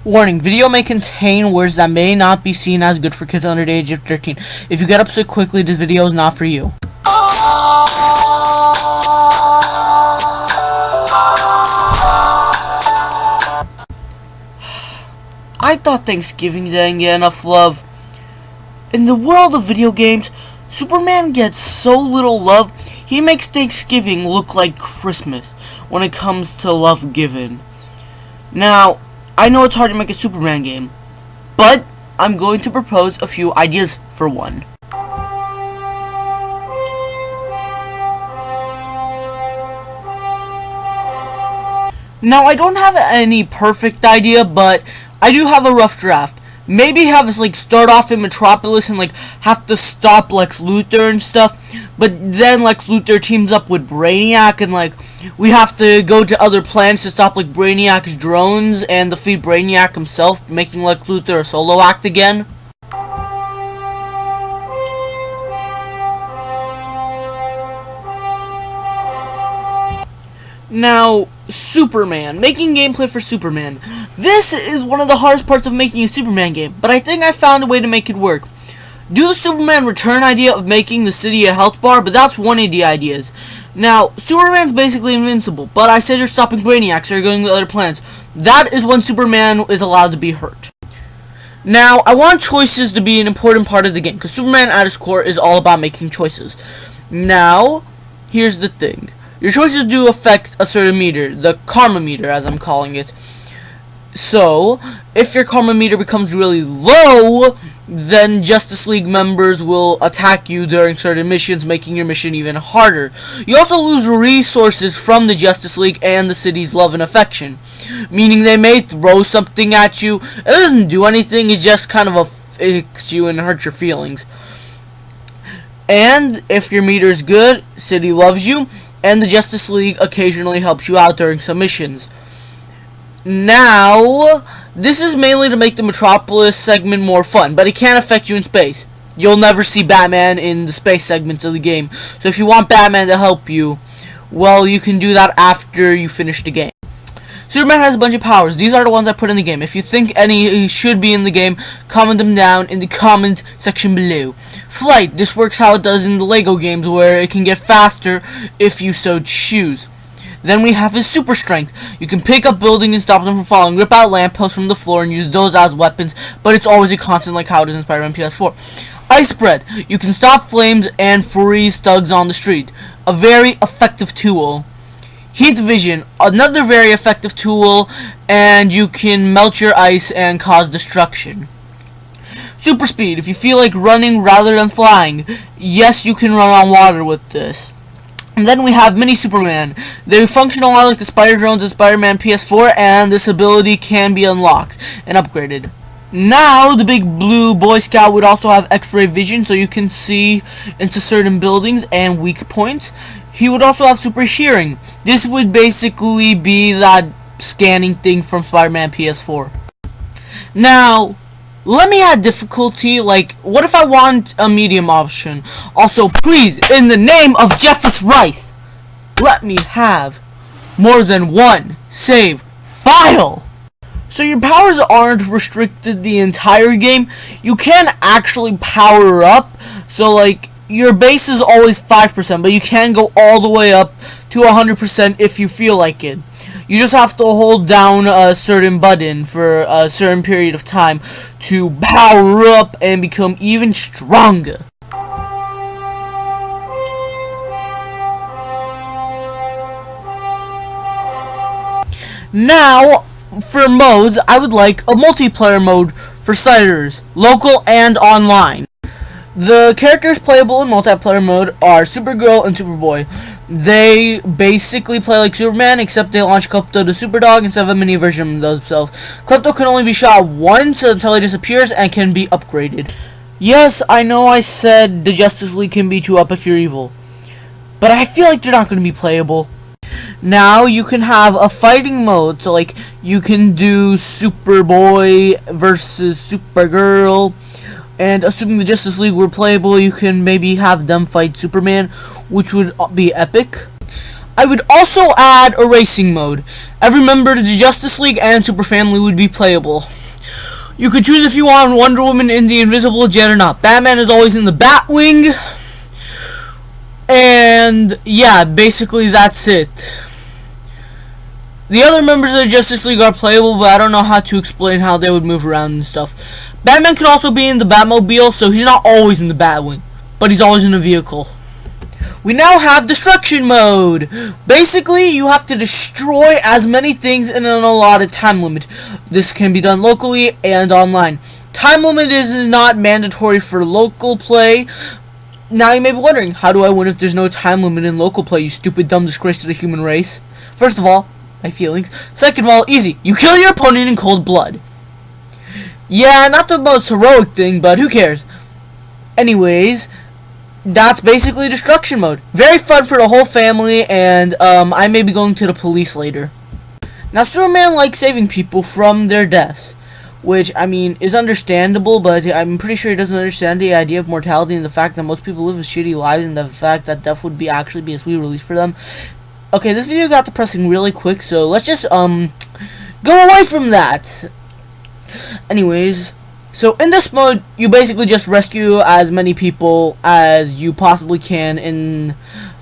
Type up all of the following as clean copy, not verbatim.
Warning, video may contain words that may not be seen as good for kids under the age of 13. If you get upset quickly, this video is not for you. I thought Thanksgiving didn't get enough love. In the world of video games, Superman gets so little love, he makes Thanksgiving look like Christmas when it comes to love given. Now, I know it's hard to make a Superman game, but I'm going to propose a few ideas for one. Now, I don't have any perfect idea, but I do have a rough draft. Maybe have us start off in Metropolis and have to stop Lex Luthor and stuff, but then Lex Luthor teams up with Brainiac and we have to go to other planets to stop Brainiac's drones and defeat Brainiac himself, making Lex Luthor a solo act again. Now, Superman. Making gameplay for Superman. This is one of the hardest parts of making a Superman game, but I think I found a way to make it work. Do the Superman Return idea of making the city a health bar, but that's one of the ideas. Now, Superman's basically invincible, but I said you're stopping Brainiac, so you're going to other planets. That is when Superman is allowed to be hurt. Now, I want choices to be an important part of the game, because Superman at its core is all about making choices. Now, here's the thing. Your choices do affect a certain meter, the karma meter as I'm calling it. So, if your karma meter becomes really low, then Justice League members will attack you during certain missions, making your mission even harder. You also lose resources from the Justice League and the city's love and affection, meaning they may throw something at you. It doesn't do anything, it just kind of affects you and hurts your feelings. And if your meter is good, city loves you, and the Justice League occasionally helps you out during some missions. Now, this is mainly to make the Metropolis segment more fun, but it can affect you in space. You'll never see Batman in the space segments of the game, so if you want Batman to help you, well, you can do that after you finish the game. Superman has a bunch of powers. These are the ones I put in the game. If you think any should be in the game, comment them down in the comment section below. Flight. This works how it does in the Lego games, where it can get faster if you so choose. Then we have his super strength. You can pick up buildings and stop them from falling, rip out lampposts from the floor and use those as weapons, but it's always a constant like how it is in Spider-Man PS4. Ice Breath. You can stop flames and freeze thugs on the street. A very effective tool. Heat Vision, another very effective tool, and you can melt your ice and cause destruction. Super Speed, if you feel like running rather than flying, yes, you can run on water with this. And then we have Mini Superman. They function a lot like the Spider Drones in Spider-Man PS4, and this ability can be unlocked and upgraded. Now, the big blue Boy Scout would also have X-ray vision, so you can see into certain buildings and weak points. He would also have super hearing. This would basically be that scanning thing from Spider-Man PS4. Now, let me add difficulty. What if I want a medium option? Also, please, in the name of Jeffus Rice, let me have more than one save file. So your powers aren't restricted the entire game. You can actually power up. So your base is always 5%, but you can go all the way up to 100% if you feel like it. You just have to hold down a certain button for a certain period of time to power up and become even stronger. Now, for modes, I would like a multiplayer mode for Siders, local and online. The characters playable in multiplayer mode are Supergirl and Superboy. They basically play like Superman, except they launch Klepto the Superdog instead of a mini version of themselves. Klepto can only be shot once until he disappears and can be upgraded. Yes, I know I said the Justice League can beat you up if you're evil, but I feel like they're not going to be playable. Now you can have a fighting mode, so you can do Superboy versus Supergirl. And assuming the Justice League were playable, you can maybe have them fight Superman, which would be epic. I would also add a racing mode. Every member of the Justice League and Super Family would be playable. You could choose if you want Wonder Woman in the Invisible Jet or not. Batman is always in the Batwing. And yeah, basically that's it. The other members of the Justice League are playable, but I don't know how to explain how they would move around and stuff. Batman could also be in the Batmobile, so he's not always in the Batwing, but he's always in a vehicle. We now have Destruction Mode. Basically, you have to destroy as many things in an allotted time limit. This can be done locally and online. Time limit is not mandatory for local play. Now you may be wondering, how do I win if there's no time limit in local play, you stupid dumb disgrace to the human race? First of all, my feelings. Second of all, easy. You kill your opponent in cold blood. Yeah, not the most heroic thing, but who cares? Anyways, that's basically Destruction Mode. Very fun for the whole family, and I may be going to the police later. Now, Superman likes saving people from their deaths, which, I mean, is understandable, but I'm pretty sure he doesn't understand the idea of mortality and the fact that most people live shitty lives and the fact that death would actually be a sweet release for them. Okay, this video got depressing really quick, so let's just, go away from that. Anyways, so in this mode, you basically just rescue as many people as you possibly can in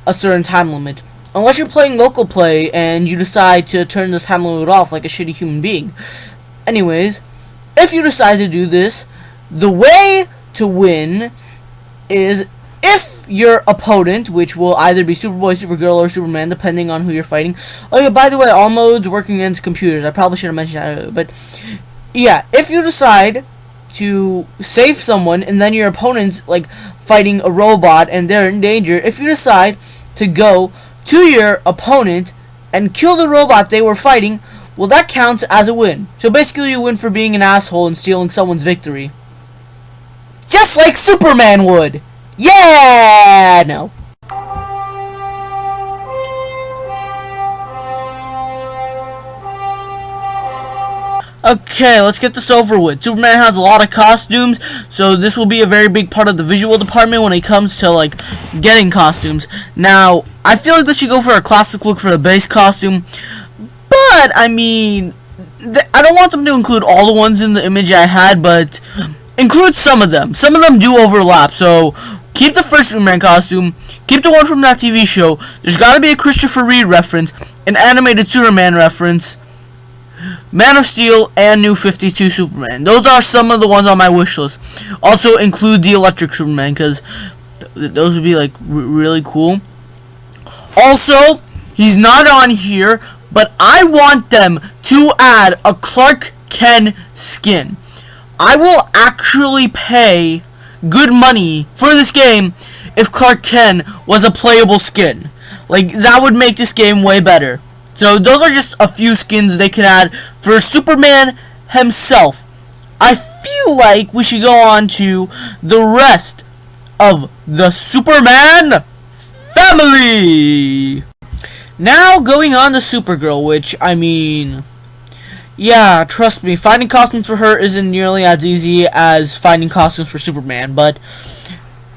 a certain time limit. Unless you're playing local play and you decide to turn this time limit off like a shitty human being. Anyways, if you decide to do this, the way to win is if your opponent, which will either be Superboy, Supergirl, or Superman, depending on who you're fighting. Oh yeah, by the way, all modes working against computers. I probably should have mentioned that, but yeah, if you decide to save someone and then your opponent's like fighting a robot and they're in danger, if you decide to go to your opponent and kill the robot they were fighting, well, that counts as a win. So basically you win for being an asshole and stealing someone's victory. Just like Superman would! Yeah! No. Okay, let's get this over with. Superman has a lot of costumes, so this will be a very big part of the visual department when it comes to, like, getting costumes. Now, I feel like they should go for a classic look for the base costume, but, I mean, I don't want them to include all the ones in the image I had, but include some of them. Some of them do overlap, so keep the first Superman costume, keep the one from that TV show. There's gotta be a Christopher Reeve reference, an animated Superman reference, Man of Steel, and New 52 Superman. Those are some of the ones on my wish list. Also include the Electric Superman, because those would be like really cool. Also, he's not on here, but I want them to add a Clark Kent skin. I will actually pay good money for this game if Clark Kent was a playable skin. Like, that would make this game way better. So those are just a few skins they could add for Superman himself. I feel like we should go on to the rest of the Superman family. Now going on to Supergirl, which, I mean, yeah, trust me, finding costumes for her isn't nearly as easy as finding costumes for Superman, but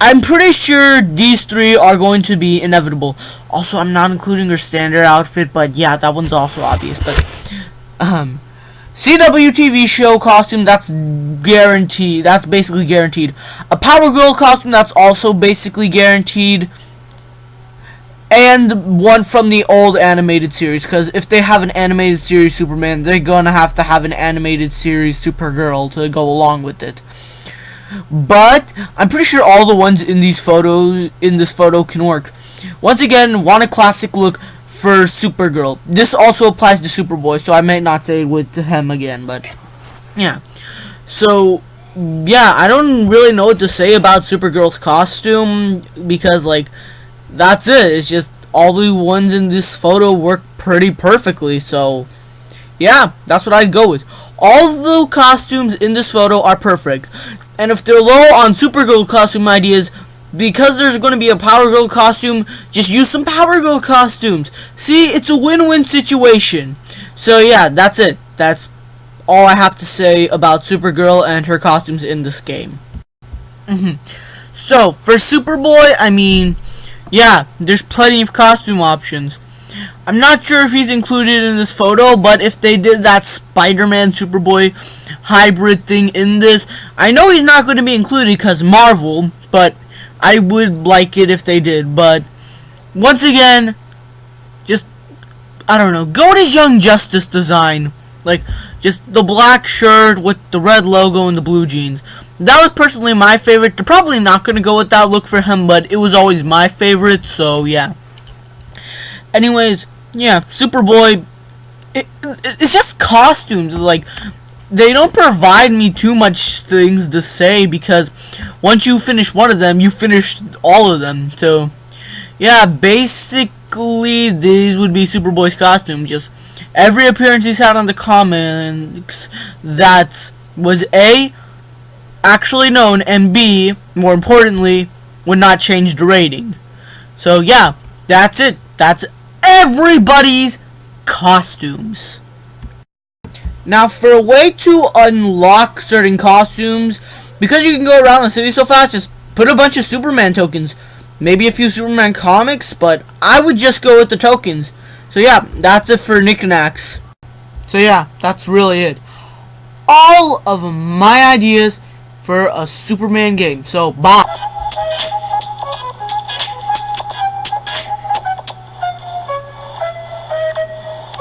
I'm pretty sure these three are going to be inevitable. Also, I'm not including her standard outfit, but yeah, that one's also obvious. But CW TV show costume, that's guaranteed. That's basically guaranteed. A Power Girl costume, that's also basically guaranteed. And one from the old animated series, because if they have an animated series Superman, they're gonna have to have an animated series Supergirl to go along with it. But I'm pretty sure all the ones in this photo can work. Once again, want a classic look for Supergirl. This also applies to Superboy, so I may not say it with him again, but yeah. So yeah, I don't really know what to say about Supergirl's costume, because like that's it. It's just all the ones in this photo work pretty perfectly. So yeah, that's what I'd go with. All the costumes in this photo are perfect. And if they're low on Supergirl costume ideas, because there's going to be a Power Girl costume, just use some Power Girl costumes. See, it's a win-win situation. So yeah, that's it. That's all I have to say about Supergirl and her costumes in this game. So, for Superboy, I mean, yeah, there's plenty of costume options. I'm not sure if he's included in this photo, but if they did that Spider-Man Superboy hybrid thing in this, I know he's not going to be included because Marvel, but I would like it if they did. But once again, just, I don't know, go with his Young Justice design. Like, just the black shirt with the red logo and the blue jeans. That was personally my favorite. They're probably not going to go with that look for him, but it was always my favorite, so yeah. Anyways, yeah, Superboy, it's just costumes. Like, they don't provide me too much things to say, because once you finish one of them, you finish all of them. So, yeah, basically, these would be Superboy's costume. Just every appearance he's had on the comics that was A, actually known, and B, more importantly, would not change the rating. So, yeah, that's it. That's everybody's costumes. Now, for a way to unlock certain costumes, because you can go around the city so fast, just put a bunch of Superman tokens. Maybe a few Superman comics, but I would just go with the tokens. So yeah, that's it for knickknacks. So yeah, that's really it. All of my ideas for a Superman game. So bye.